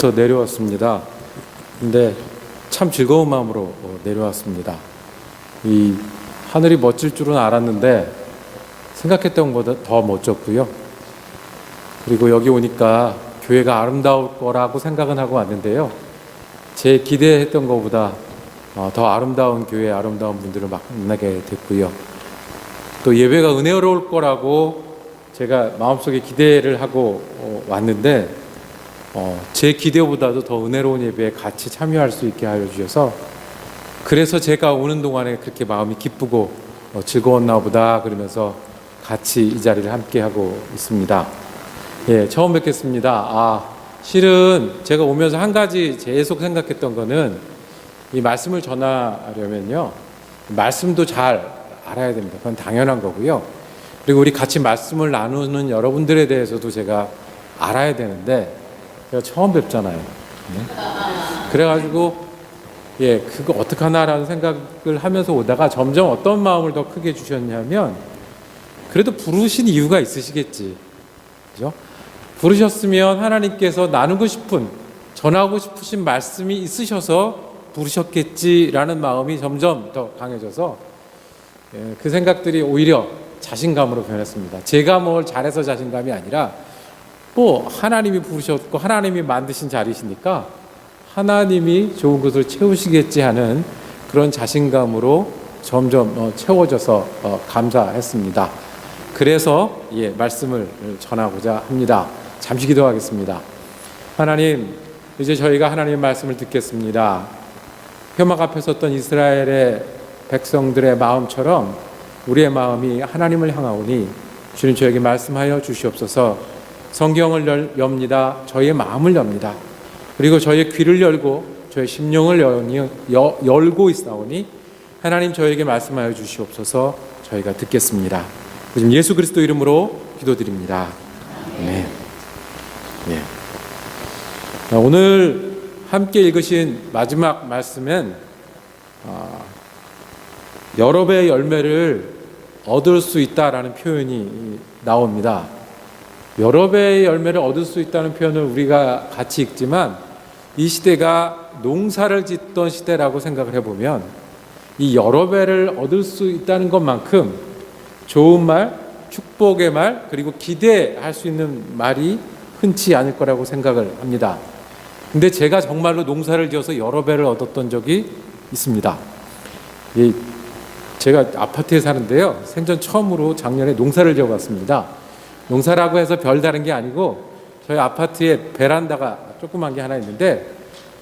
부터 내려왔습니다. 근데 참 즐거운 마음으로 내려왔습니다. 이 하늘이 멋질 줄은 알았는데 생각했던 것보다 더 멋졌고요. 그리고 여기 오니까 교회가 아름다울 거라고 생각은 하고 왔는데요. 제 기대했던 것보다 더 아름다운 교회, 아름다운 분들을 만나게 됐고요. 또 예배가 은혜로울 거라고 제가 마음속에 기대를 하고 왔는데 제 기대보다도 더 은혜로운 예배에 같이 참여할 수 있게 하여 주셔서, 그래서 제가 오는 동안에 그렇게 마음이 기쁘고 즐거웠나 보다 그러면서 같이 이 자리를 함께 하고 있습니다. 예, 처음 뵙겠습니다. 실은 제가 오면서 한 가지 계속 생각했던 거는, 이 말씀을 전하려면요, 말씀도 잘 알아야 됩니다. 그건 당연한 거고요. 그리고 우리 같이 말씀을 나누는 여러분들에 대해서도 제가 알아야 되는데, 제가 처음 뵙잖아요. 네? 그래가지고 그거 어떡하나라는 생각을 하면서 오다가 점점 어떤 마음을 더 크게 주셨냐면, 그래도 부르신 이유가 있으시겠지, 그죠? 부르셨으면 하나님께서 나누고 싶은, 전하고 싶으신 말씀이 있으셔서 부르셨겠지라는 마음이 점점 더 강해져서 그 생각들이 오히려 자신감으로 변했습니다. 제가 뭘 잘해서 자신감이 아니라 하나님이 부르셨고 하나님이 만드신 자리시니까 하나님이 좋은 것을 채우시겠지 하는 그런 자신감으로 점점 채워져서 감사했습니다. 그래서 말씀을 전하고자 합니다. 잠시 기도하겠습니다. 하나님, 이제 저희가 하나님의 말씀을 듣겠습니다. 회막 앞에 섰던 이스라엘의 백성들의 마음처럼 우리의 마음이 하나님을 향하오니 주님 저에게 말씀하여 주시옵소서. 성경을 엽니다. 저희의 마음을 엽니다. 그리고 저희의 귀를 열고 저희 심령을 열고 있사오니 하나님 저에게 말씀하여 주시옵소서. 저희가 듣겠습니다. 지금 예수 그리스도 이름으로 기도드립니다. 네. 오늘 함께 읽으신 마지막 말씀은 여러 배의 열매를 얻을 수 있다라는 표현이 나옵니다. 여러 배의 열매를 얻을 수 있다는 표현을 우리가 같이 읽지만, 이 시대가 농사를 짓던 시대라고 생각을 해보면 이 여러 배를 얻을 수 있다는 것만큼 좋은 말, 축복의 말, 그리고 기대할 수 있는 말이 흔치 않을 거라고 생각을 합니다. 근데 제가 정말로 농사를 지어서 여러 배를 얻었던 적이 있습니다. 제가 아파트에 사는데요, 생전 처음으로 작년에 농사를 지어봤습니다. 농사라고 해서 별다른 게 아니고, 저희 아파트에 베란다가 조그만 게 하나 있는데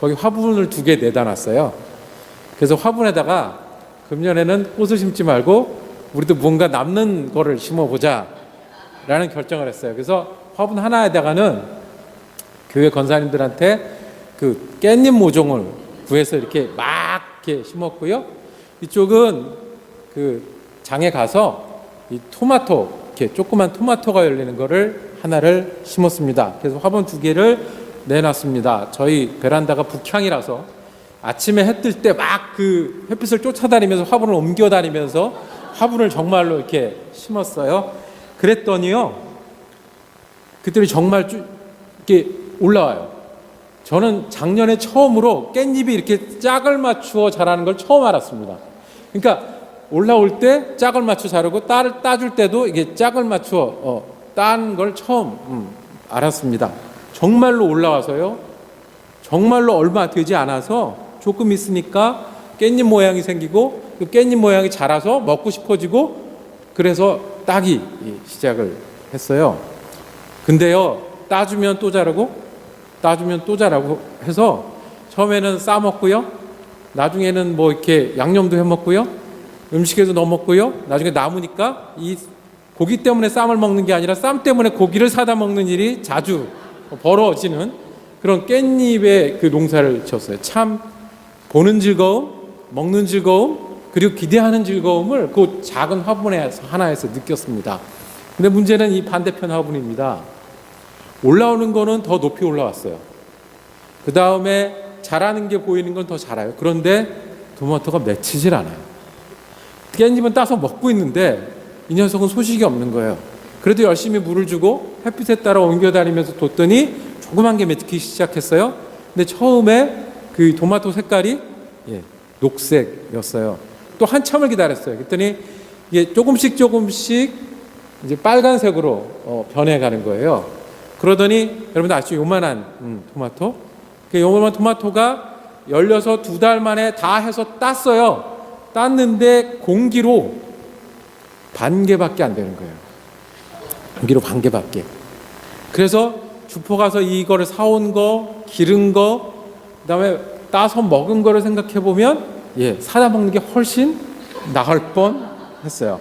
거기 화분을 2개 내다 놨어요. 그래서 화분에다가 금년에는 꽃을 심지 말고 우리도 뭔가 남는 거를 심어보자 라는 결정을 했어요. 그래서 화분 하나에다가는 교회 권사님들한테 그 깻잎 모종을 구해서 이렇게 심었고요. 이쪽은 그 장에 가서 이 토마토, 이렇게 조그만 토마토가 열리는 거를 하나를 심었습니다. 그래서 화분 2개를 내놨습니다. 저희 베란다가 북향이라서 아침에 해 뜰 때 그 햇빛을 쫓아다니면서 화분을 옮겨 다니면서 화분을 정말로 이렇게 심었어요. 그랬더니요, 그들이 정말 이렇게 올라와요. 저는 작년에 처음으로 깻잎이 이렇게 짝을 맞추어 자라는 걸 처음 알았습니다. 그러니까 올라올 때 짝을 맞추어 자라고 따줄 때도 이게 짝을 맞추어 따는 걸 처음 알았습니다. 정말로 올라와서요, 정말로 얼마 되지 않아서 조금 있으니까 깻잎 모양이 생기고, 그 깻잎 모양이 자라서 먹고 싶어지고, 그래서 따기 시작을 했어요. 근데요, 따주면 또 자라고 해서 처음에는 싸 먹고요, 나중에는 이렇게 양념도 해 먹고요, 음식에도 넣어 먹고요, 나중에 남으니까 이 고기 때문에 쌈을 먹는 게 아니라 쌈 때문에 고기를 사다 먹는 일이 자주 벌어지는 그런 깻잎의 그 농사를 지었어요. 참 보는 즐거움, 먹는 즐거움, 그리고 기대하는 즐거움을 그 작은 화분에서 하나에서 느꼈습니다. 근데 문제는 이 반대편 화분입니다. 올라오는 거는 더 높이 올라왔어요. 그 다음에 자라는 게 보이는 건 더 자라요. 그런데 토마토가 맺히질 않아요. 깻잎은 따서 먹고 있는데 이 녀석은 소식이 없는 거예요. 그래도 열심히 물을 주고 햇빛에 따라 옮겨 다니면서 뒀더니 조그만 게 맺히기 시작했어요. 근데 처음에 그 토마토 색깔이 녹색이었어요. 또 한참을 기다렸어요. 그랬더니 이게 조금씩 이제 빨간색으로 변해가는 거예요. 그러더니 여러분들 아시죠? 요만한 토마토. 그 요만한 토마토가 열려서 2달 만에 다 해서 땄어요. 땄는데 공기로 반 개밖에 안 되는 거예요. 공기로 반 개밖에. 그래서 주포 가서 이거를 사온 거, 기른 거, 그다음에 따서 먹은 거를 생각해 보면 사다 먹는 게 훨씬 나을 뻔 했어요.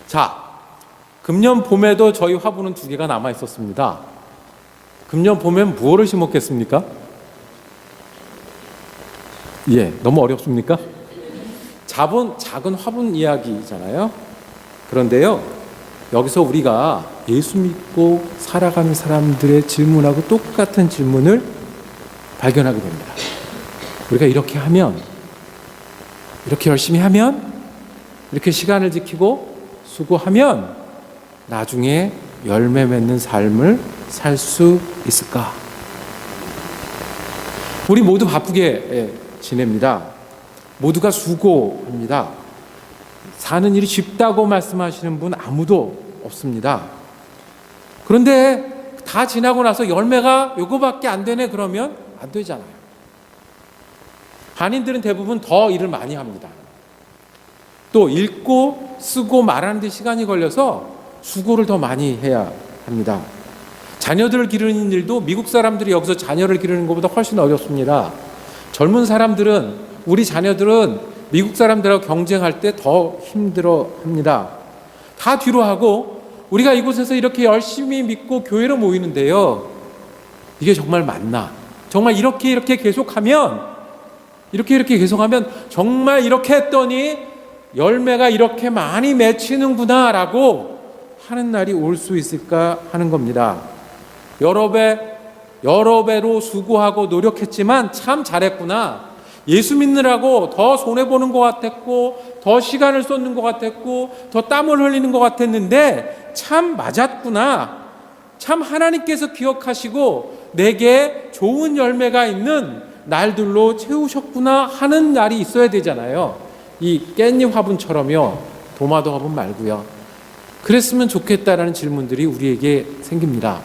자, 금년 봄에도 저희 화분은 2개가 남아 있었습니다. 금년 봄엔 무엇을 심었겠습니까? 너무 어렵습니까? 작은 화분 이야기잖아요. 그런데요, 여기서 우리가 예수 믿고 살아가는 사람들의 질문하고 똑같은 질문을 발견하게 됩니다. 우리가 이렇게 하면, 이렇게 열심히 하면, 이렇게 시간을 지키고 수고하면 나중에 열매 맺는 삶을 살 수 있을까? 우리 모두 바쁘게 지냅니다. 모두가 수고합니다. 사는 일이 쉽다고 말씀하시는 분 아무도 없습니다. 그런데 다 지나고 나서 열매가 요거밖에 안 되네 그러면 안 되잖아요. 한인들은 대부분 더 일을 많이 합니다. 또 읽고 쓰고 말하는 데 시간이 걸려서 수고를 더 많이 해야 합니다. 자녀들을 기르는 일도 미국 사람들이 여기서 자녀를 기르는 것보다 훨씬 어렵습니다. 젊은 사람들은, 우리 자녀들은 미국 사람들하고 경쟁할 때 더 힘들어 합니다. 다 뒤로 하고 우리가 이곳에서 이렇게 열심히 믿고 교회로 모이는데요, 이게 정말 맞나? 정말 이렇게 계속하면 정말 이렇게 했더니 열매가 이렇게 많이 맺히는구나 라고 하는 날이 올 수 있을까 하는 겁니다. 여러 배로 수고하고 노력했지만 참 잘했구나. 예수 믿느라고 더 손해보는 것 같았고, 더 시간을 쏟는 것 같았고, 더 땀을 흘리는 것 같았는데 참 맞았구나. 참 하나님께서 기억하시고 내게 좋은 열매가 있는 날들로 채우셨구나 하는 날이 있어야 되잖아요. 이 깻잎 화분처럼요, 도마도 화분 말고요. 그랬으면 좋겠다라는 질문들이 우리에게 생깁니다.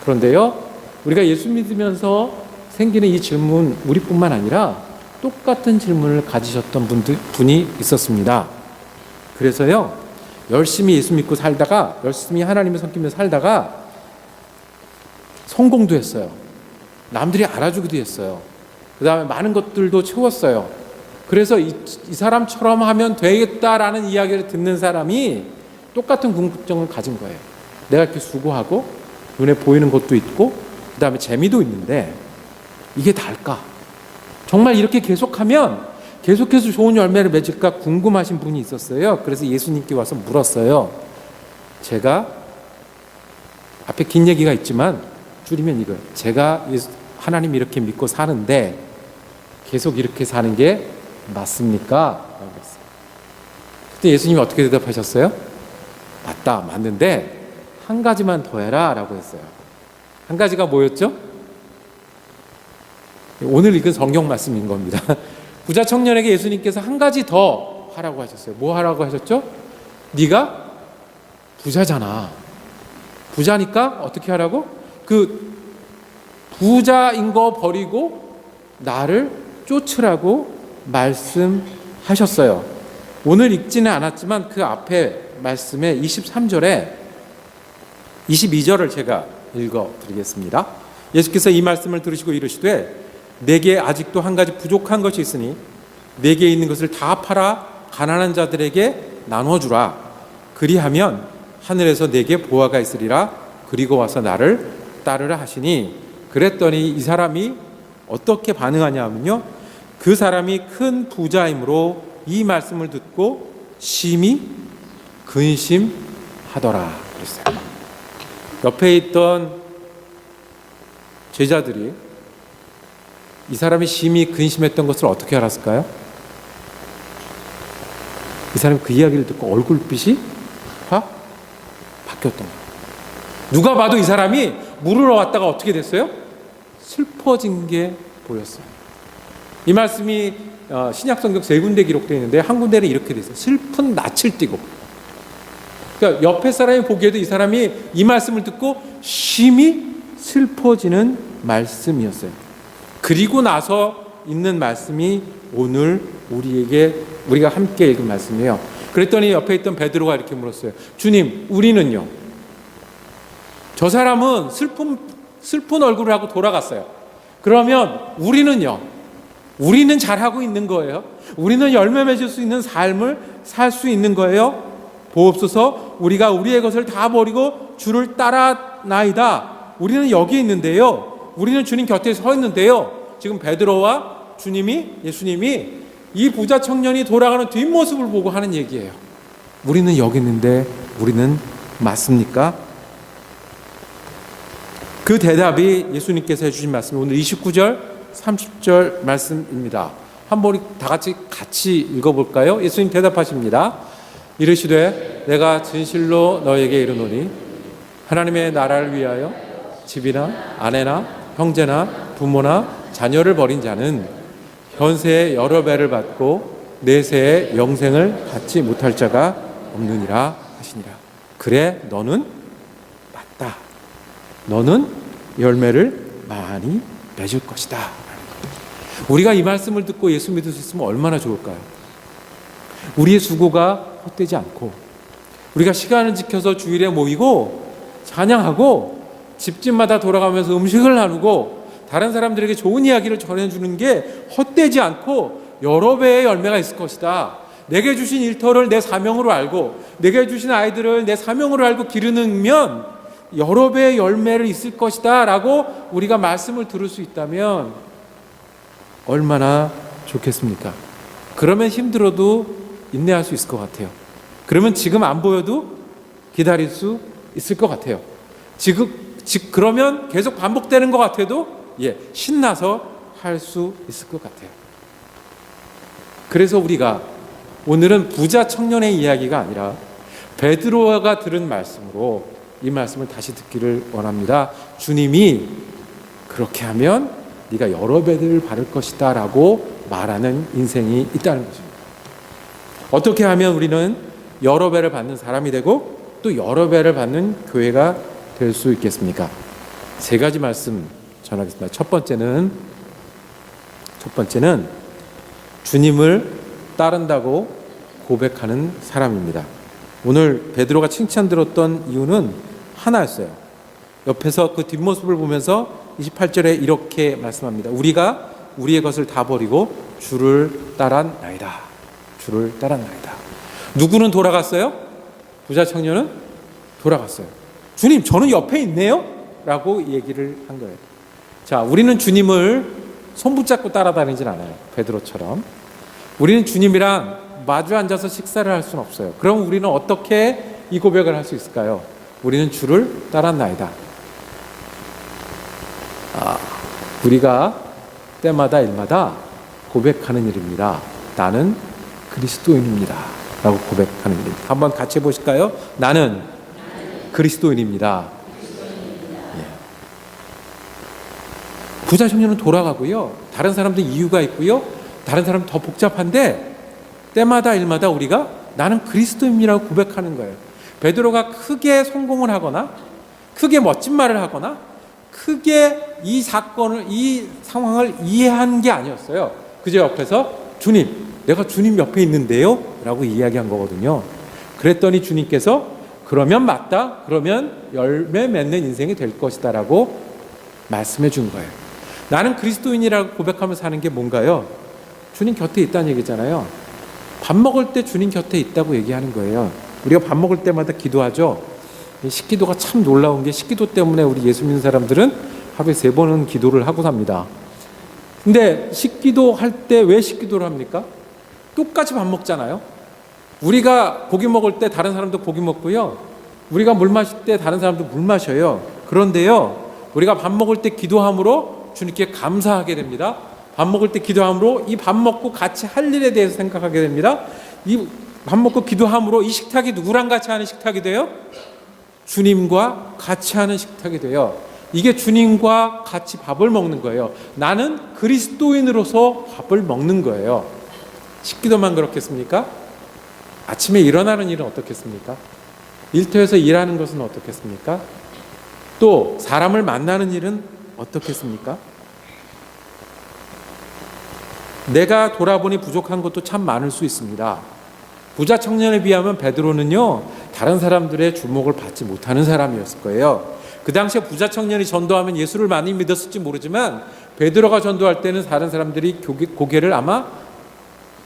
그런데요, 우리가 예수 믿으면서 생기는 이 질문, 우리뿐만 아니라 똑같은 질문을 가지셨던 분이 있었습니다. 그래서요, 열심히 예수 믿고 살다가, 열심히 하나님을 섬기며 살다가 성공도 했어요. 남들이 알아주기도 했어요. 그 다음에 많은 것들도 채웠어요. 그래서 이 사람처럼 하면 되겠다라는 이야기를 듣는 사람이 똑같은 궁금증을 가진 거예요. 내가 이렇게 수고하고 눈에 보이는 것도 있고 그 다음에 재미도 있는데 이게 다일까? 정말 이렇게 계속하면 계속해서 좋은 열매를 맺을까 궁금하신 분이 있었어요. 그래서 예수님께 와서 물었어요. 제가 앞에 긴 얘기가 있지만 줄이면 이거예요. 제가 하나님 이렇게 믿고 사는데 계속 이렇게 사는 게 맞습니까? 그때 예수님이 어떻게 대답하셨어요? 맞는데 한 가지만 더 해라 라고 했어요. 한 가지가 뭐였죠? 오늘 읽은 성경 말씀인 겁니다. 부자 청년에게 예수님께서 한 가지 더 하라고 하셨어요. 뭐 하라고 하셨죠? 네가 부자잖아. 부자니까 어떻게 하라고? 그 부자인 거 버리고 나를 쫓으라고 말씀하셨어요. 오늘 읽지는 않았지만 그 앞에 말씀에 23절에 22절을 제가 읽어드리겠습니다. 예수께서 이 말씀을 들으시고 이르시되 내게 아직도 한 가지 부족한 것이 있으니 내게 있는 것을 다 팔아 가난한 자들에게 나눠주라. 그리하면 하늘에서 내게 보화가 있으리라. 그리고 와서 나를 따르라 하시니, 그랬더니 이 사람이 어떻게 반응하냐 하면요, 그 사람이 큰 부자이므로 이 말씀을 듣고 심히 근심하더라 그랬어요. 옆에 있던 제자들이 이 사람이 심히 근심했던 것을 어떻게 알았을까요? 이 사람이 그 이야기를 듣고 얼굴빛이 확 바뀌었던 거예요. 누가 봐도 이 사람이 물으러 왔다가 어떻게 됐어요? 슬퍼진 게 보였어요. 이 말씀이 신약성경 세 군데 기록되어 있는데 한 군데는 이렇게 돼 있어요. 슬픈 낯을 띠고. 그러니까 옆에 사람이 보기에도 이 사람이 이 말씀을 듣고 심히 슬퍼지는 말씀이었어요. 그리고 나서 있는 말씀이 오늘 우리가 함께 읽은 말씀이에요. 그랬더니 옆에 있던 베드로가 이렇게 물었어요. 주님, 우리는요? 저 사람은 슬픈 얼굴을 하고 돌아갔어요. 그러면 우리는요? 우리는 잘하고 있는 거예요? 우리는 열매 맺을 수 있는 삶을 살 수 있는 거예요? 보옵소서, 우리가 우리의 것을 다 버리고 주를 따라나이다. 우리는 여기 있는데요. 우리는 주님 곁에 서 있는데요. 지금 베드로와 예수님이 이 부자 청년이 돌아가는 뒷모습을 보고 하는 얘기예요. 우리는 여기 있는데 우리는 맞습니까? 그 대답이 예수님께서 해주신 말씀이 오늘 29절, 30절 말씀입니다. 한번 우리 다 같이 읽어볼까요? 예수님 대답하십니다. 이르시되 내가 진실로 너에게 이르노니 하나님의 나라를 위하여 집이나 아내나 형제나 부모나 자녀를 버린 자는 현세에 여러 배를 받고 내세에 영생을 받지 못할 자가 없느니라 하시니라. 그래, 너는 맞다. 너는 열매를 많이 맺을 것이다. 우리가 이 말씀을 듣고 예수 믿을 수 있으면 얼마나 좋을까요? 우리의 수고가 헛되지 않고 우리가 시간을 지켜서 주일에 모이고 찬양하고 집집마다 돌아가면서 음식을 나누고 다른 사람들에게 좋은 이야기를 전해주는 게 헛되지 않고 여러 배의 열매가 있을 것이다. 내게 주신 일터를 내 사명으로 알고 내게 주신 아이들을 내 사명으로 알고 기르면 여러 배의 열매를 있을 것이다 라고 우리가 말씀을 들을 수 있다면 얼마나 좋겠습니까? 그러면 힘들어도 인내할 수 있을 것 같아요. 그러면 지금 안 보여도 기다릴 수 있을 것 같아요. 그러면 계속 반복되는 것 같아도 신나서 할 수 있을 것 같아요. 그래서 우리가 오늘은 부자 청년의 이야기가 아니라 베드로가 들은 말씀으로 이 말씀을 다시 듣기를 원합니다. 주님이 그렇게 하면 네가 여러 배를 받을 것이다 라고 말하는 인생이 있다는 것입니다. 어떻게 하면 우리는 여러 배를 받는 사람이 되고 또 여러 배를 받는 교회가 될 수 있겠습니까? 세 가지 말씀 전하겠습니다. 첫 번째는 주님을 따른다고 고백하는 사람입니다. 오늘 베드로가 칭찬 들었던 이유는 하나였어요. 옆에서 그 뒷모습을 보면서 28절에 이렇게 말씀합니다. 우리가 우리의 것을 다 버리고 주를 따랐나이다. 주를 따랐나이다. 누구는 돌아갔어요? 부자 청년은 돌아갔어요. 주님, 저는 옆에 있네요? 라고 얘기를 한 거예요. 자, 우리는 주님을 손붙잡고 따라다니진 않아요. 베드로처럼. 우리는 주님이랑 마주 앉아서 식사를 할 수는 없어요. 그럼 우리는 어떻게 이 고백을 할 수 있을까요? 우리는 주를 따랐나이다. 우리가 때마다 일마다 고백하는 일입니다. 나는 그리스도인입니다. 라고 고백하는 일입니다. 한번 같이 해보실까요? 나는 그리스도인입니다. 부자 청년은 돌아가고요. 다른 사람들 이유가 있고요. 다른 사람은 더 복잡한데 때마다 일마다 우리가 나는 그리스도인이라고 고백하는 거예요. 베드로가 크게 성공을 하거나 크게 멋진 말을 하거나 크게 이 상황을 이해한 게 아니었어요. 그저 옆에서 주님, 내가 주님 옆에 있는데요? 라고 이야기한 거거든요. 그랬더니 주님께서 그러면 맞다. 그러면 열매 맺는 인생이 될 것이다 라고 말씀해 준 거예요. 나는 그리스도인이라고 고백하면서 사는 게 뭔가요? 주님 곁에 있다는 얘기잖아요. 밥 먹을 때 주님 곁에 있다고 얘기하는 거예요. 우리가 밥 먹을 때마다 기도하죠. 식기도가 참 놀라운 게 식기도 때문에 우리 예수 믿는 사람들은 하루에 3번은 기도를 하고 삽니다. 근데 식기도 할 때 왜 식기도를 합니까? 똑같이 밥 먹잖아요. 우리가 고기 먹을 때 다른 사람도 고기 먹고요. 우리가 물 마실 때 다른 사람도 물 마셔요. 그런데요, 우리가 밥 먹을 때 기도함으로 주님께 감사하게 됩니다. 밥 먹을 때 기도함으로 이 밥 먹고 같이 할 일에 대해서 생각하게 됩니다. 이 밥 먹고 기도함으로 이 식탁이 누구랑 같이 하는 식탁이 돼요? 주님과 같이 하는 식탁이 돼요. 이게 주님과 같이 밥을 먹는 거예요. 나는 그리스도인으로서 밥을 먹는 거예요. 식기도만 그렇겠습니까? 아침에 일어나는 일은 어떻겠습니까? 일터에서 일하는 것은 어떻겠습니까? 또 사람을 만나는 일은 어떻겠습니까? 내가 돌아보니 부족한 것도 참 많을 수 있습니다. 부자 청년에 비하면 베드로는요, 다른 사람들의 주목을 받지 못하는 사람이었을 거예요. 그 당시에 부자 청년이 전도하면 예수를 많이 믿었을지 모르지만 베드로가 전도할 때는 다른 사람들이 고개를 아마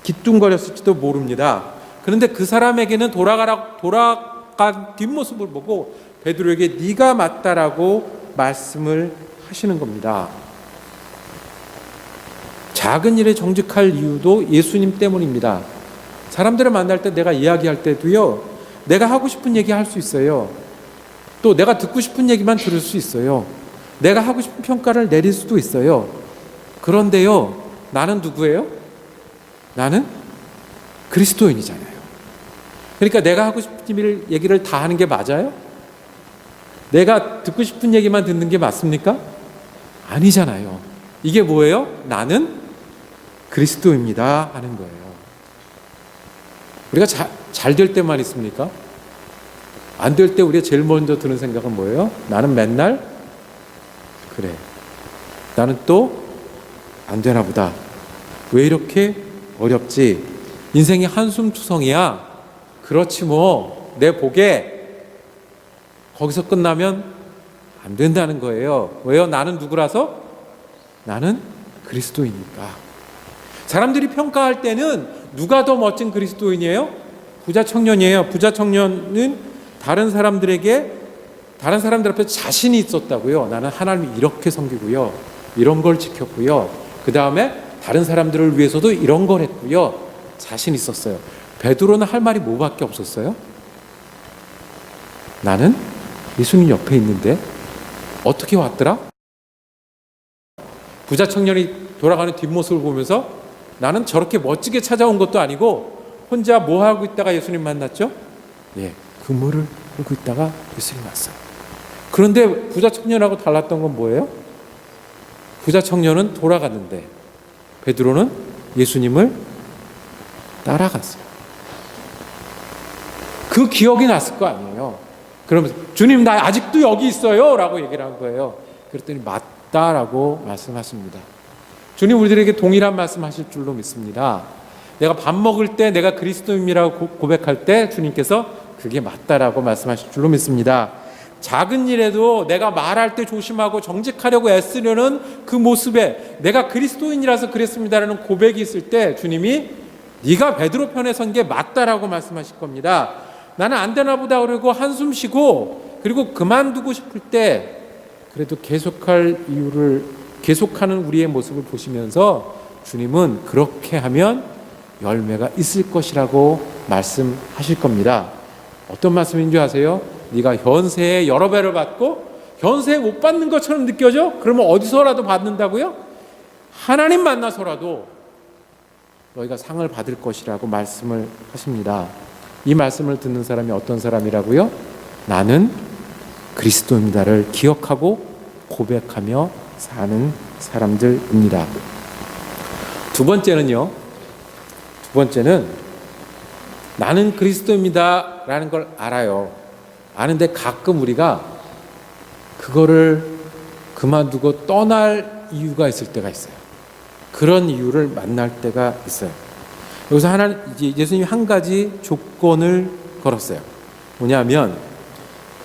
기뚱거렸을지도 모릅니다. 그런데 그 사람에게는 돌아간 뒷모습을 보고 베드로에게 네가 맞다라고 말씀을 하시는 겁니다. 작은 일에 정직할 이유도 예수님 때문입니다. 사람들을 만날 때 내가 이야기할 때도요, 내가 하고 싶은 얘기 할 수 있어요. 또 내가 듣고 싶은 얘기만 들을 수 있어요. 내가 하고 싶은 평가를 내릴 수도 있어요. 그런데요, 나는 누구예요? 나는 그리스도인이잖아요. 그러니까 내가 하고 싶은 얘기를 다 하는 게 맞아요? 내가 듣고 싶은 얘기만 듣는 게 맞습니까? 아니잖아요. 이게 뭐예요? 나는 그리스도입니다 하는 거예요. 우리가 잘 될 때만 있습니까? 안 될 때 우리가 제일 먼저 드는 생각은 뭐예요? 나는 맨날 그래, 나는 또 안 되나 보다. 왜 이렇게 어렵지? 인생이 한숨투성이야. 그렇지 뭐, 내 복에 거기서 끝나면 안 된다는 거예요. 왜요? 나는 누구라서? 나는 그리스도이니까. 사람들이 평가할 때는 누가 더 멋진 그리스도인이에요? 부자 청년이에요. 부자 청년은 다른 사람들 앞에 자신이 있었다고요. 나는 하나님을 이렇게 섬기고요, 이런 걸 지켰고요, 그 다음에 다른 사람들을 위해서도 이런 걸 했고요, 자신 있었어요. 베드로는 할 말이 뭐밖에 없었어요? 나는 예수님 옆에 있는데 어떻게 왔더라? 부자 청년이 돌아가는 뒷모습을 보면서 나는 저렇게 멋지게 찾아온 것도 아니고 혼자 뭐 하고 있다가 예수님 만났죠? 예, 그물을 끌고 있다가 예수님 왔어요. 그런데 부자 청년하고 달랐던 건 뭐예요? 부자 청년은 돌아갔는데 베드로는 예수님을 따라갔어요. 그 기억이 났을 거 아니에요. 그러면서 주님, 나 아직도 여기 있어요 라고 얘기를 한 거예요. 그랬더니 맞다라고 말씀하십니다. 주님 우리들에게 동일한 말씀하실 줄로 믿습니다. 내가 밥 먹을 때 내가 그리스도인이라고 고백할 때 주님께서 그게 맞다라고 말씀하실 줄로 믿습니다. 작은 일에도 내가 말할 때 조심하고 정직하려고 애쓰려는 그 모습에 내가 그리스도인이라서 그랬습니다라는 고백이 있을 때 주님이 네가 베드로 편에 선 게 맞다라고 말씀하실 겁니다. 나는 안 되나 보다 그러고 한숨 쉬고 그리고 그만두고 싶을 때 그래도 계속하는 우리의 모습을 보시면서 주님은 그렇게 하면 열매가 있을 것이라고 말씀하실 겁니다. 어떤 말씀인지 아세요? 네가 현세에 여러 배를 받고 현세에 못 받는 것처럼 느껴져? 그러면 어디서라도 받는다고요? 하나님 만나서라도 너희가 상을 받을 것이라고 말씀을 하십니다. 이 말씀을 듣는 사람이 어떤 사람이라고요? 나는 그리스도입니다를 기억하고 고백하며 사는 사람들입니다. 두 번째는 나는 그리스도입니다라는 걸 알아요. 아는데 가끔 우리가 그거를 그만두고 떠날 이유가 있을 때가 있어요. 그런 이유를 만날 때가 있어요. 여기서 예수님이 한 가지 조건을 걸었어요. 뭐냐면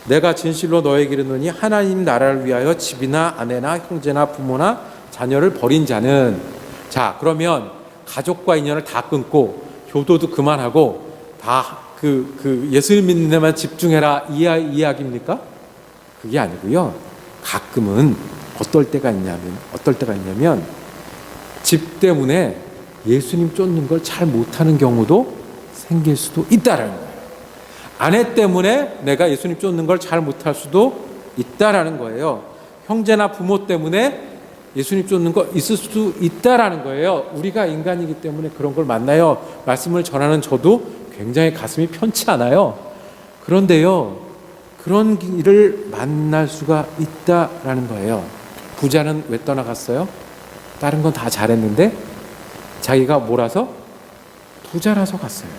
내가 진실로 너에게 이르노니 하나님 나라를 위하여 집이나 아내나 형제나 부모나 자녀를 버린 자는, 자 그러면 가족과 인연을 다 끊고 효도도 그만하고 다 예수님 믿는 데만 집중해라 이 이야기입니까? 그게 아니고요. 가끔은 어떨 때가 있냐면 집 때문에 예수님 쫓는 걸 잘 못하는 경우도 생길 수도 있다라는 거예요. 아내 때문에 내가 예수님 쫓는 걸 잘 못할 수도 있다라는 거예요. 형제나 부모 때문에 예수님 쫓는 거 있을 수도 있다라는 거예요. 우리가 인간이기 때문에 그런 걸 만나요. 말씀을 전하는 저도 굉장히 가슴이 편치 않아요. 그런데요, 그런 길을 만날 수가 있다라는 거예요. 부자는 왜 떠나갔어요? 다른 건 다 잘했는데 자기가 뭐라서? 부자라서 갔어요.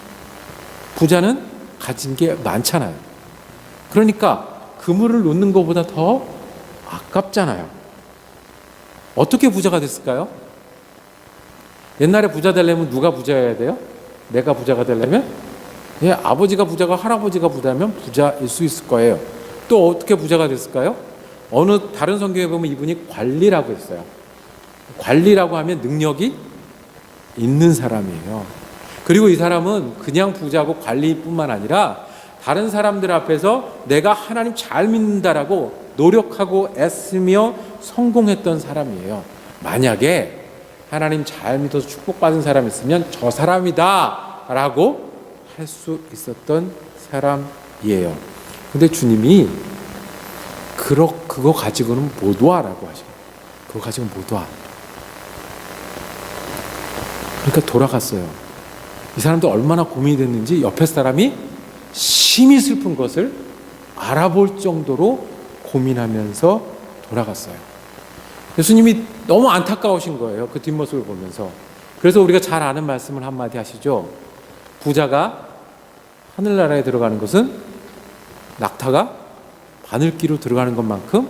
부자는 가진 게 많잖아요. 그러니까 그물을 놓는 것보다 더 아깝잖아요. 어떻게 부자가 됐을까요? 옛날에 부자 되려면 누가 부자여야 돼요? 내가 부자가 되려면? 예, 아버지가 부자가 할아버지가 부자면 부자일 수 있을 거예요. 또 어떻게 부자가 됐을까요? 어느 다른 성경에 보면 이분이 관리라고 했어요. 관리라고 하면 능력이 있는 사람이에요. 그리고 이 사람은 그냥 부자고 관리뿐만 아니라 다른 사람들 앞에서 내가 하나님 잘 믿는다라고 노력하고 애쓰며 성공했던 사람이에요. 만약에 하나님 잘 믿어서 축복받은 사람이 있으면 저 사람이다 라고 할 수 있었던 사람이에요. 근데 주님이 그거 가지고는 못 와라고 하시고, 그거 가지고는 못 와. 그러니까 돌아갔어요. 이 사람도 얼마나 고민이 됐는지 옆에 사람이 심히 슬픈 것을 알아볼 정도로 고민하면서 돌아갔어요. 예수님이 너무 안타까우신 거예요. 그 뒷모습을 보면서. 그래서 우리가 잘 아는 말씀을 한마디 하시죠. 부자가 하늘나라에 들어가는 것은 낙타가 바늘기로 들어가는 것만큼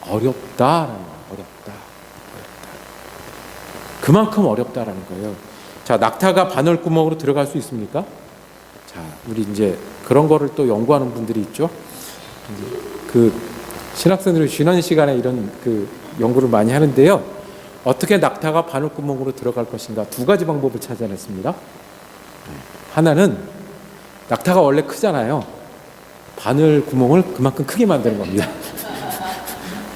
어렵다라는 거예요. 어렵다. 그만큼 어렵다라는 거예요. 자, 낙타가 바늘구멍으로 들어갈 수 있습니까? 자, 우리 이제 그런 거를 또 연구하는 분들이 있죠. 그 신학생들이 쉬는 시간에 이런 그 연구를 많이 하는데요. 어떻게 낙타가 바늘구멍으로 들어갈 것인가 두 가지 방법을 찾아냈습니다. 하나는 낙타가 원래 크잖아요. 바늘구멍을 그만큼 크게 만드는 겁니다.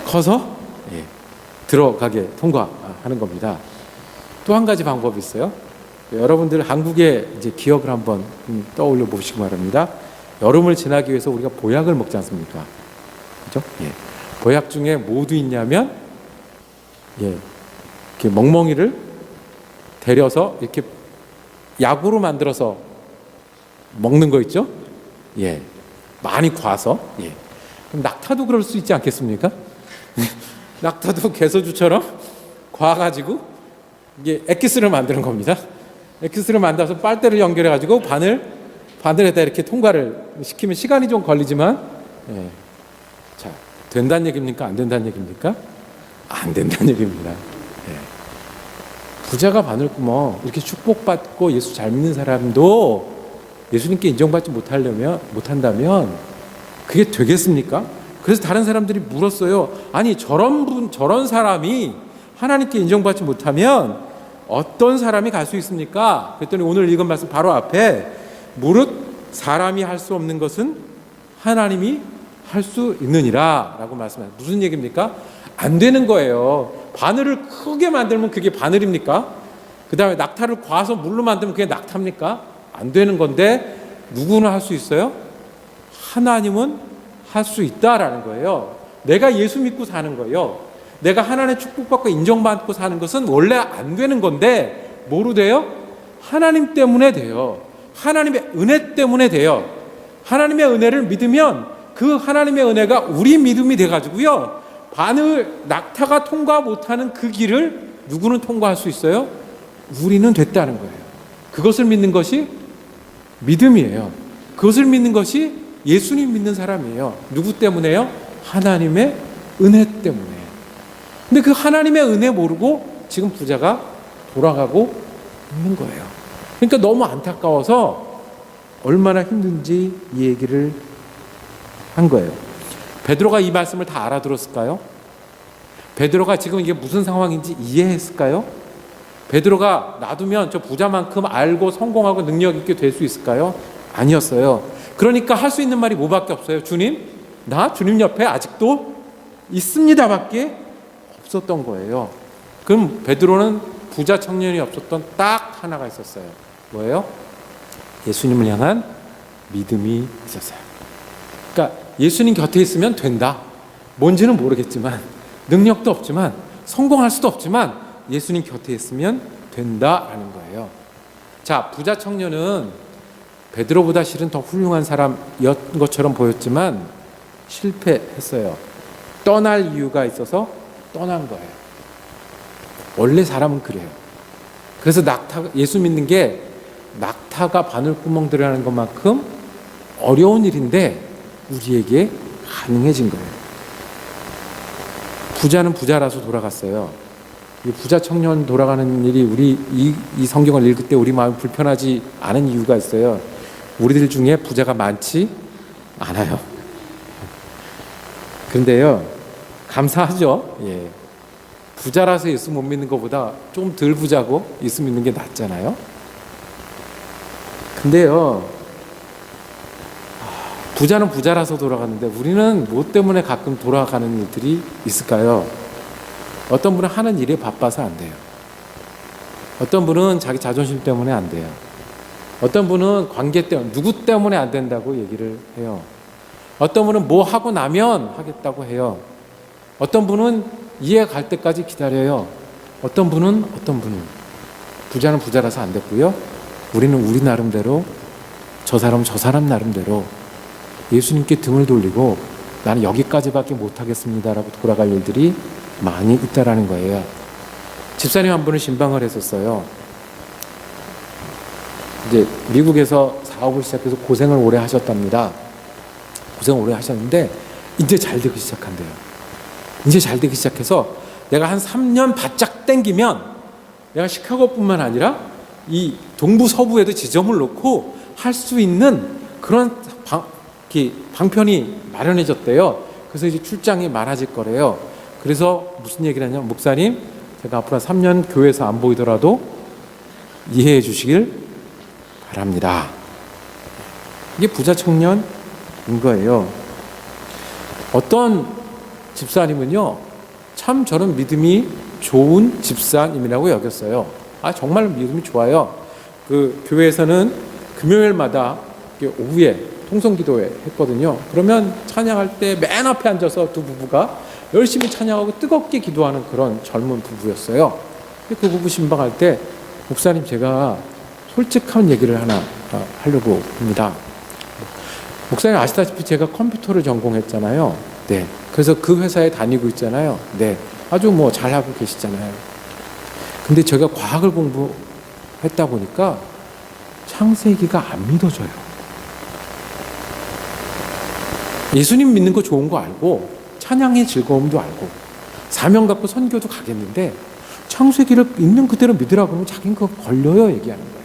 커서 들어가게 통과하는 겁니다. 또 한 가지 방법이 있어요. 여러분들 한국의 이제 기억을 한번 떠올려 보시기 바랍니다. 여름을 지나기 위해서 우리가 보약을 먹지 않습니까? 그죠? 예. 보약 중에 뭐도 있냐면, 이렇게 멍멍이를 데려서 이렇게 약으로 만들어서 먹는 거 있죠? 예. 많이 과서. 예. 그럼 낙타도 그럴 수 있지 않겠습니까? 낙타도 개소주처럼 과가지고 이게 엑기스를 만드는 겁니다. 엑기스를 만들어서 빨대를 연결해가지고 바늘에다 이렇게 통과를 시키면 시간이 좀 걸리지만, 자, 된다는 얘기입니까? 안 된다는 얘기입니까? 안 된다는 얘기입니다. 부자가 바늘구멍 이렇게 축복받고 예수 잘 믿는 사람도 예수님께 인정받지 못한다면 그게 되겠습니까? 그래서 다른 사람들이 물었어요. 아니, 저런 사람이 하나님께 인정받지 못하면 어떤 사람이 갈 수 있습니까? 그랬더니 오늘 읽은 말씀 바로 앞에 무릇 사람이 할 수 없는 것은 하나님이 할 수 있느니라 라고 말씀하셨어요. 무슨 얘기입니까? 안 되는 거예요. 바늘을 크게 만들면 그게 바늘입니까? 그 다음에 낙타를 과서 물로 만들면 그게 낙타입니까? 안 되는 건데 누구는 할 수 있어요? 하나님은 할 수 있다라는 거예요. 내가 예수 믿고 사는 거예요. 내가 하나님의 축복받고 인정받고 사는 것은 원래 안 되는 건데 뭐로 돼요? 하나님 때문에 돼요. 하나님의 은혜 때문에 돼요. 하나님의 은혜를 믿으면 그 하나님의 은혜가 우리 믿음이 돼가지고요. 낙타가 통과 못하는 그 길을 누구는 통과할 수 있어요? 우리는 됐다는 거예요. 그것을 믿는 것이 믿음이에요. 그것을 믿는 것이 예수님 믿는 사람이에요. 누구 때문에요? 하나님의 은혜 때문에. 근데 그 하나님의 은혜 모르고 지금 부자가 돌아가고 있는 거예요. 그러니까 너무 안타까워서 얼마나 힘든지 이 얘기를 한 거예요. 베드로가 이 말씀을 다 알아들었을까요? 베드로가 지금 이게 무슨 상황인지 이해했을까요? 베드로가 놔두면 저 부자만큼 알고 성공하고 능력 있게 될 수 있을까요? 아니었어요. 그러니까 할 수 있는 말이 뭐밖에 없어요. 나 주님 옆에 아직도 있습니다 밖에 없었던 거예요. 그럼 베드로는 부자 청년이 없었던 딱 하나가 있었어요. 뭐예요? 예수님을 향한 믿음이 있었어요. 그러니까 예수님 곁에 있으면 된다. 뭔지는 모르겠지만, 능력도 없지만, 성공할 수도 없지만 예수님 곁에 있으면 된다라는 거예요. 자, 부자 청년은 베드로보다 실은 더 훌륭한 사람이었던 것처럼 보였지만 실패했어요. 떠날 이유가 있어서 떠난 거예요. 원래 사람은 그래요. 그래서 예수 믿는 게 낙타가 바늘구멍 들어가는 것만큼 어려운 일인데 우리에게 가능해진 거예요. 부자는 부자라서 돌아갔어요. 이 부자 청년 돌아가는 일이 우리 이 성경을 읽을 때 우리 마음이 불편하지 않은 이유가 있어요. 우리들 중에 부자가 많지 않아요. 그런데요, 감사하죠. 예. 부자라서 예수 못 믿는 것보다 좀 덜 부자고 예수 믿는 게 낫잖아요. 근데요, 부자는 부자라서 돌아가는데 우리는 뭐 때문에 가끔 돌아가는 일들이 있을까요? 어떤 분은 하는 일에 바빠서 안 돼요. 어떤 분은 자기 자존심 때문에 안 돼요. 어떤 분은 관계 때문에, 누구 때문에 안 된다고 얘기를 해요. 어떤 분은 뭐 하고 나면 하겠다고 해요. 어떤 분은 이해 갈 때까지 기다려요. 어떤 분은 부자는 부자라서 안 됐고요. 우리는 우리 나름대로, 저 사람 나름대로 예수님께 등을 돌리고 나는 여기까지밖에 못하겠습니다라고 돌아갈 일들이 많이 있다라는 거예요. 집사님 한 분은 신방을 했었어요. 이제 미국에서 사업을 시작해서 고생을 오래 하셨답니다. 고생을 오래 하셨는데 이제 잘 되기 시작한대요. 이제 잘 되기 시작해서 내가 한 3년 바짝 땡기면 내가 시카고뿐만 아니라 이 동부 서부에도 지점을 놓고 할 수 있는 그런 방편이 마련해졌대요. 그래서 이제 출장이 많아질 거래요. 그래서 무슨 얘기를 하냐면, 목사님, 제가 앞으로 3년 교회에서 안 보이더라도 이해해 주시길 바랍니다. 이게 부자 청년인 거예요. 어떤 집사님은요, 참 저는 믿음이 좋은 집사님이라고 여겼어요. 정말 믿음이 좋아요. 그 교회에서는 금요일마다 오후에 통성기도회 했거든요. 그러면 찬양할 때 맨 앞에 앉아서 두 부부가 열심히 찬양하고 뜨겁게 기도하는 그런 젊은 부부였어요. 그 부부 신방할 때, 목사님, 제가 솔직한 얘기를 하나 하려고 합니다. 목사님 아시다시피 제가 컴퓨터를 전공했잖아요. 네. 그래서 그 회사에 다니고 있잖아요. 네. 아주 뭐 잘하고 계시잖아요. 근데 제가 과학을 공부했다 보니까 창세기가 안 믿어져요. 예수님 믿는 거 좋은 거 알고 찬양의 즐거움도 알고 사명 갖고 선교도 가겠는데 창세기를 있는 그대로 믿으라고 하면 자기는 그거 걸려요 얘기하는 거예요.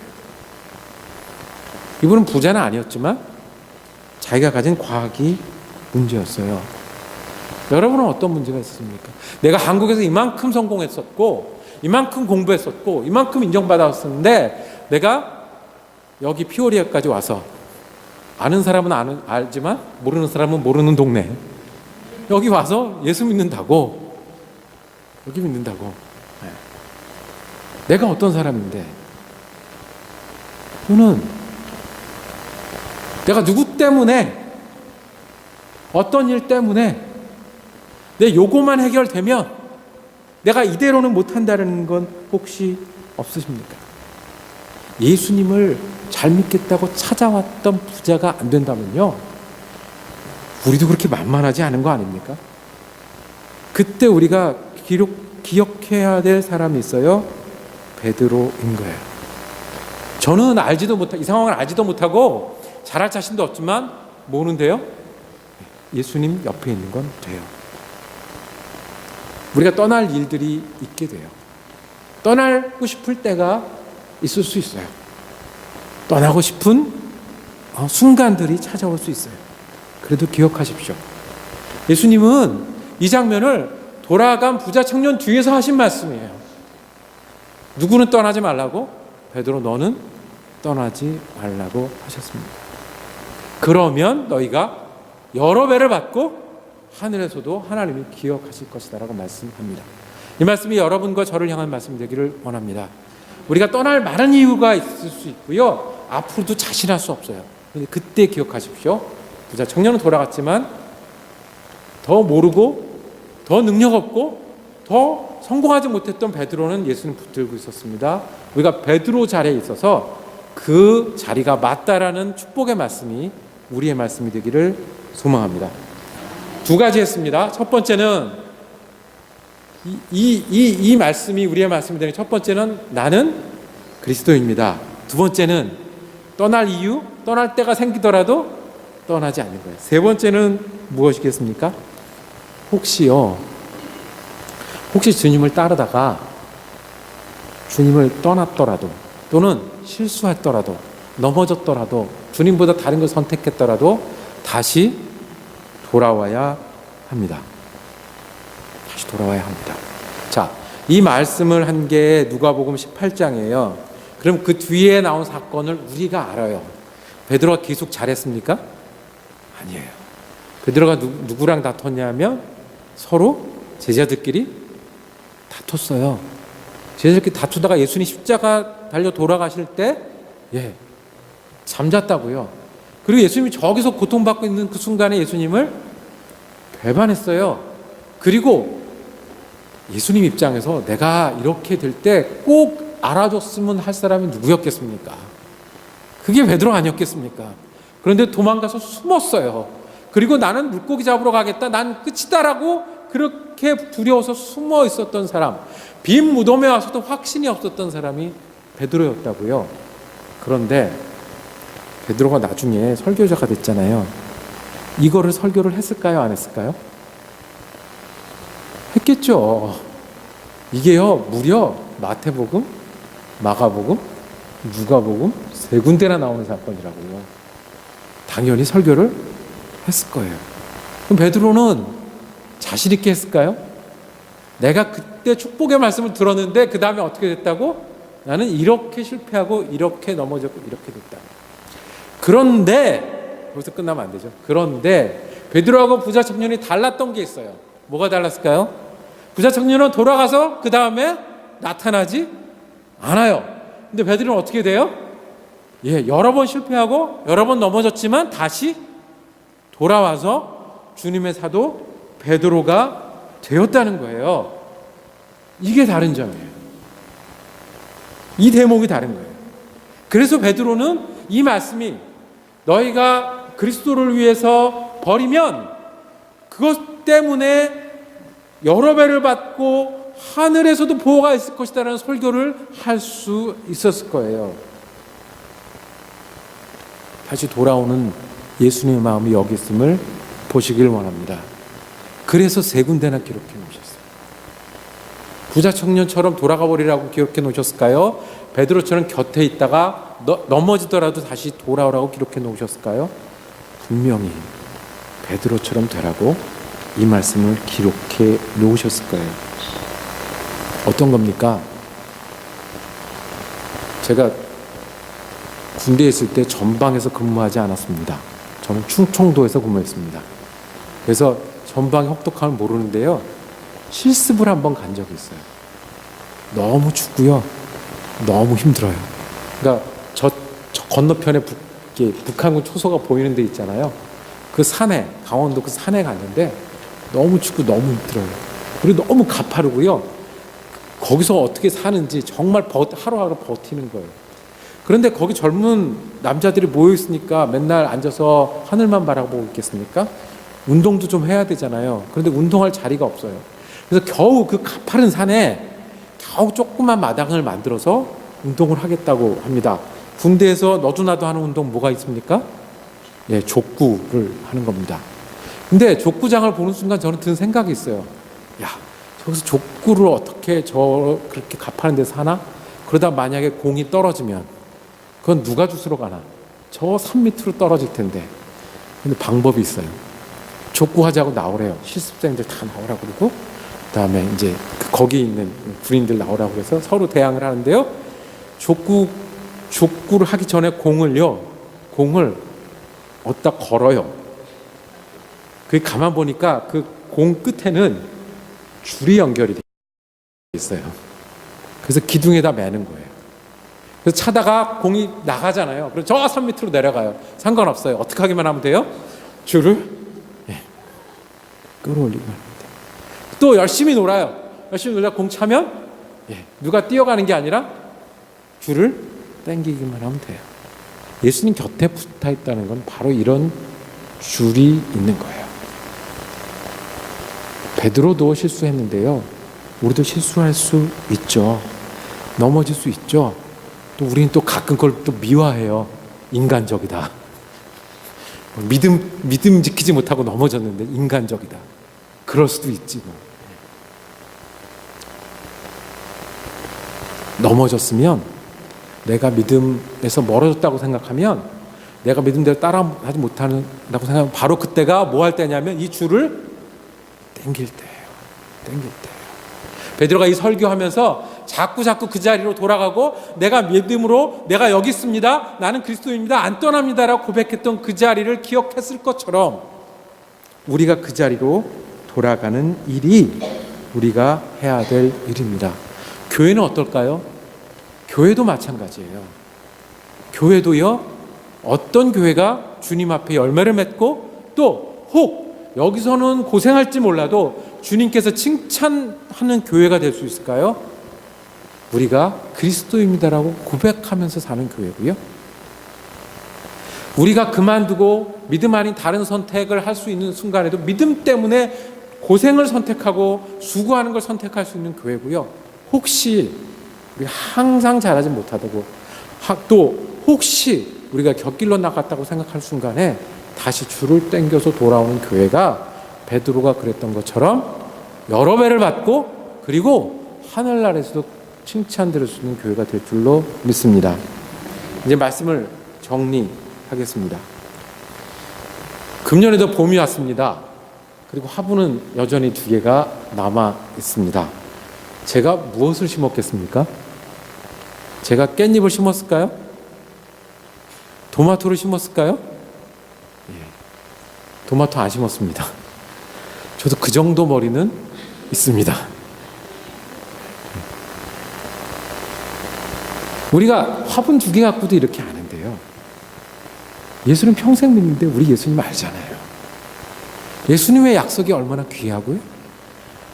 이분은 부자는 아니었지만 자기가 가진 과학이 문제였어요. 여러분은 어떤 문제가 있습니까? 내가 한국에서 이만큼 성공했었고 이만큼 공부했었고 이만큼 인정받았었는데 내가 여기 피오리아까지 와서 아는 사람은 알지만 모르는 사람은 모르는 동네 여기 와서 예수 믿는다고 여기 믿는다고 내가 어떤 사람인데 또는 내가 누구 때문에 어떤 일 때문에 내 요거만 해결되면 내가 이대로는 못한다는 건 혹시 없으십니까? 예수님을 잘 믿겠다고 찾아왔던 부자가 안 된다면요, 우리도 그렇게 만만하지 않은 거 아닙니까? 그때 우리가 기억해야 될 사람이 있어요. 베드로인 거예요. 저는 이 상황을 알지도 못하고 잘할 자신도 없지만 뭐는데요? 예수님 옆에 있는 건 돼요. 우리가 떠날 일들이 있게 돼요. 떠나고 싶을 때가 있을 수 있어요. 떠나고 싶은 순간들이 찾아올 수 있어요. 그래도 기억하십시오. 예수님은 이 장면을 돌아간 부자 청년 뒤에서 하신 말씀이에요. 누구는 떠나지 말라고? 베드로, 너는 떠나지 말라고 하셨습니다. 그러면 너희가 여러 배를 받고 하늘에서도 하나님이 기억하실 것이다라고 말씀합니다. 이 말씀이 여러분과 저를 향한 말씀이 되기를 원합니다. 우리가 떠날 많은 이유가 있을 수 있고요, 앞으로도 자신할 수 없어요. 그때 기억하십시오. 부자 청년은 돌아갔지만 더 모르고 더 능력 없고 더 성공하지 못했던 베드로는 예수님 붙들고 있었습니다. 우리가 베드로 자리에 있어서 그 자리가 맞다라는 축복의 말씀이 우리의 말씀이 되기를 소망합니다. 두 가지 했습니다. 첫 번째는 이 말씀이 우리의 말씀이 되는 첫 번째는 나는 그리스도입니다. 두 번째는 떠날 이유, 떠날 때가 생기더라도 떠나지 않는 거예요. 세 번째는 무엇이겠습니까? 혹시 주님을 따르다가 주님을 떠났더라도 또는 실수했더라도 넘어졌더라도 주님보다 다른 걸 선택했더라도 다시 돌아와야 합니다. 다시 돌아와야 합니다. 자, 이 말씀을 한 게 누가복음 18장이에요. 그럼 그 뒤에 나온 사건을 우리가 알아요. 베드로가 계속 잘했습니까? 아니에요. 베드로가 누구랑 다퉜냐면 서로 제자들끼리 다퉜어요. 제자들끼리 다투다가 예수님 십자가 달려 돌아가실 때 잠잤다고요. 그리고 예수님이 저기서 고통받고 있는 그 순간에 예수님을 배반했어요. 그리고 예수님 입장에서 내가 이렇게 될 때 꼭 알아줬으면 할 사람이 누구였겠습니까? 그게 베드로 아니었겠습니까? 그런데 도망가서 숨었어요. 그리고 나는 물고기 잡으러 가겠다, 난 끝이다라고 그렇게 두려워서 숨어 있었던 사람, 빈 무덤에 와서도 확신이 없었던 사람이 베드로였다고요. 그런데 베드로가 나중에 설교자가 됐잖아요. 이거를 설교를 했을까요? 안 했을까요? 했겠죠. 이게요, 무려 마태복음, 마가복음, 누가복음 세 군데나 나오는 사건이라고요. 당연히 설교를 했을 거예요. 그럼 베드로는 자신 있게 했을까요? 내가 그때 축복의 말씀을 들었는데 그 다음에 어떻게 됐다고? 나는 이렇게 실패하고 이렇게 넘어졌고 이렇게 됐다. 그런데 여기서 끝나면 안 되죠. 그런데 베드로하고 부자 청년이 달랐던 게 있어요. 뭐가 달랐을까요? 부자 청년은 돌아가서 그 다음에 나타나지 않아요. 근데 베드로는 어떻게 돼요? 여러 번 실패하고 여러 번 넘어졌지만 다시 돌아와서 주님의 사도 베드로가 되었다는 거예요. 이게 다른 점이에요. 이 대목이 다른 거예요. 그래서 베드로는 이 말씀이 너희가 그리스도를 위해서 버리면 그것 때문에 여러 배를 받고 하늘에서도 보호가 있을 것이다라는 설교를 할 수 있었을 거예요. 다시 돌아오는 예수님의 마음이 여기 있음을 보시길 원합니다. 그래서 세 군데나 기록해 놓으셨어요. 부자 청년처럼 돌아가 버리라고 기록해 놓으셨을까요? 베드로처럼 곁에 있다가 넘어지더라도 다시 돌아오라고 기록해 놓으셨을까요? 분명히 베드로처럼 되라고 이 말씀을 기록해 놓으셨을 거예요. 어떤 겁니까? 제가 군대에 있을 때 전방에서 근무하지 않았습니다. 저는 충청도에서 근무했습니다. 그래서 전방의 혹독함을 모르는데요. 실습을 한번 간 적이 있어요. 너무 춥고요. 너무 힘들어요. 그러니까 저 건너편에 북한군 초소가 보이는 데 있잖아요. 그 산에, 강원도 그 산에 갔는데 너무 춥고 너무 힘들어요. 그리고 너무 가파르고요. 거기서 어떻게 사는지 정말 하루하루 버티는 거예요. 그런데 거기 젊은 남자들이 모여 있으니까 맨날 앉아서 하늘만 바라보고 있겠습니까? 운동도 좀 해야 되잖아요. 그런데 운동할 자리가 없어요. 그래서 겨우 그 가파른 산에 겨우 조그만 마당을 만들어서 운동을 하겠다고 합니다. 군대에서 너도 나도 하는 운동 뭐가 있습니까? 족구를 하는 겁니다. 근데 족구장을 보는 순간 저는 든 생각이 있어요. 저기서 족구를 어떻게 그렇게 가파른 데서 하나? 그러다 만약에 공이 떨어지면 그건 누가 주스러 가나? 저 산 밑으로 떨어질 텐데. 근데 방법이 있어요. 족구 하자고 나오래요. 실습생들 다 나오라고 그러고 그다음에 이제 거기 있는 군인들 나오라고 해서 서로 대항을 하는데요. 족구를 하기 전에 공을 어디다 걸어요. 그 가만 보니까 그 공 끝에는 줄이 연결이 돼 있어요. 그래서 기둥에다 매는 거예요. 그래서 차다가 공이 나가잖아요. 그래서 저 산 밑으로 내려가요. 상관없어요. 어떻게 하기만 하면 돼요? 줄을 끌어올리고 합니다. 또 열심히 놀아요. 열심히 놀다 공 차면 누가 뛰어가는 게 아니라 줄을 당기기만 하면 돼요. 예수님 곁에 붙어 있다는 건 바로 이런 줄이 있는 거예요. 베드로도 실수했는데요. 우리도 실수할 수 있죠. 넘어질 수 있죠. 또 우리는 또 가끔 그걸 또 미화해요. 인간적이다. 믿음 지키지 못하고 넘어졌는데 인간적이다. 그럴 수도 있지 뭐. 넘어졌으면 내가 믿음에서 멀어졌다고 생각하면, 내가 믿음대로 따라하지 못한다고 생각하면 바로 그때가 뭐 할 때냐면 이 줄을 당길 때예요. 당길 때예요. 베드로가 이 설교하면서 자꾸 그 자리로 돌아가고 내가 믿음으로 내가 여기 있습니다. 나는 그리스도입니다. 안 떠납니다라고 고백했던 그 자리를 기억했을 것처럼 우리가 그 자리로 돌아가는 일이 우리가 해야 될 일입니다. 교회는 어떨까요? 교회도 마찬가지예요. 교회도요, 어떤 교회가 주님 앞에 열매를 맺고 또 혹 여기서는 고생할지 몰라도 주님께서 칭찬하는 교회가 될 수 있을까요? 우리가 그리스도입니다라고 고백하면서 사는 교회고요. 우리가 그만두고 믿음 아닌 다른 선택을 할 수 있는 순간에도 믿음 때문에 고생을 선택하고 수고하는 걸 선택할 수 있는 교회고요. 혹시 우리가 항상 잘하지 못하다고 또 혹시 우리가 곁길로 나갔다고 생각할 순간에 다시 줄을 당겨서 돌아오는 교회가 베드로가 그랬던 것처럼 여러 배를 받고 그리고 하늘나라에서도 칭찬 들을 수 있는 교회가 될 줄로 믿습니다. 이제 말씀을 정리하겠습니다. 금년에도 봄이 왔습니다. 그리고 화분은 여전히 2개가 남아 있습니다. 제가 무엇을 심었겠습니까? 제가 깻잎을 심었을까요? 토마토를 심었을까요? 토마토 안 심었습니다. 저도 그 정도 머리는 있습니다. 우리가 화분 2개 갖고도 이렇게 아는데요. 예수님 평생 믿는데 우리 예수님 알잖아요. 예수님의 약속이 얼마나 귀하고요.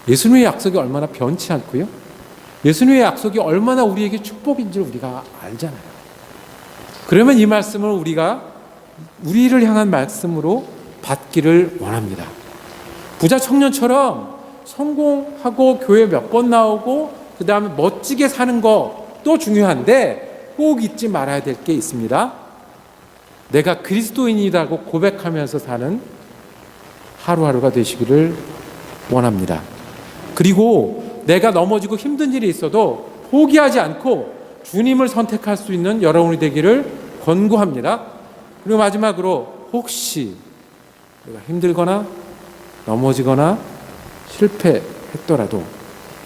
예수님의 약속이 얼마나 변치 않고요. 예수님의 약속이 얼마나 우리에게 축복인지를 우리가 알잖아요. 그러면 이 말씀을 우리를 향한 말씀으로 받기를 원합니다. 부자 청년처럼 성공하고 교회 몇 번 나오고 그 다음에 멋지게 사는 것도 중요한데 꼭 잊지 말아야 될 게 있습니다. 내가 그리스도인이라고 고백하면서 사는 하루하루가 되시기를 원합니다. 그리고 내가 넘어지고 힘든 일이 있어도 포기하지 않고 주님을 선택할 수 있는 여러분이 되기를 권고합니다. 그리고 마지막으로 혹시 내가 힘들거나 넘어지거나 실패했더라도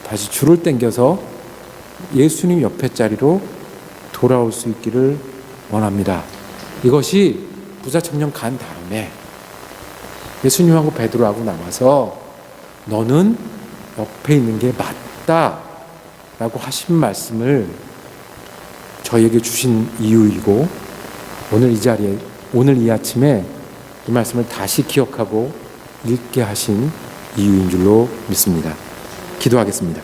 다시 줄을 당겨서 예수님 옆에 자리로 돌아올 수 있기를 원합니다. 이것이 부자 청년 간 다음에 예수님하고 베드로하고 남아서 너는 옆에 있는 게 맞다 라고 하신 말씀을 저희에게 주신 이유이고 오늘 이 자리에 오늘 이 아침에 이 말씀을 다시 기억하고 읽게 하신 이유인 줄로 믿습니다. 기도하겠습니다.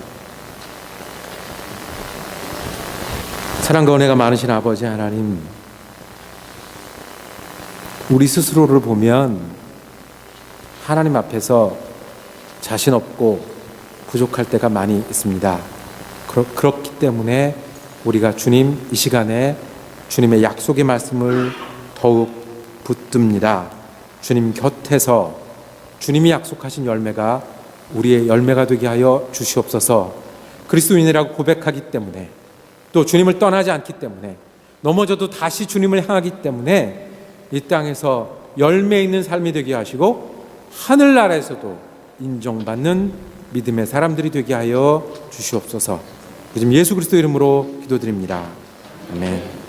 사랑과 은혜가 많으신 아버지 하나님, 우리 스스로를 보면 하나님 앞에서 자신 없고 부족할 때가 많이 있습니다. 그렇기 때문에 우리가 주님 이 시간에 주님의 약속의 말씀을 더욱 붙듭니다. 주님 곁에서 주님이 약속하신 열매가 우리의 열매가 되게 하여 주시옵소서. 그리스도인이라고 고백하기 때문에 또 주님을 떠나지 않기 때문에 넘어져도 다시 주님을 향하기 때문에 이 땅에서 열매 있는 삶이 되게 하시고 하늘나라에서도 인정받는 믿음의 사람들이 되게 하여 주시옵소서. 요즘 예수 그리스도 이름으로 기도드립니다. 아멘.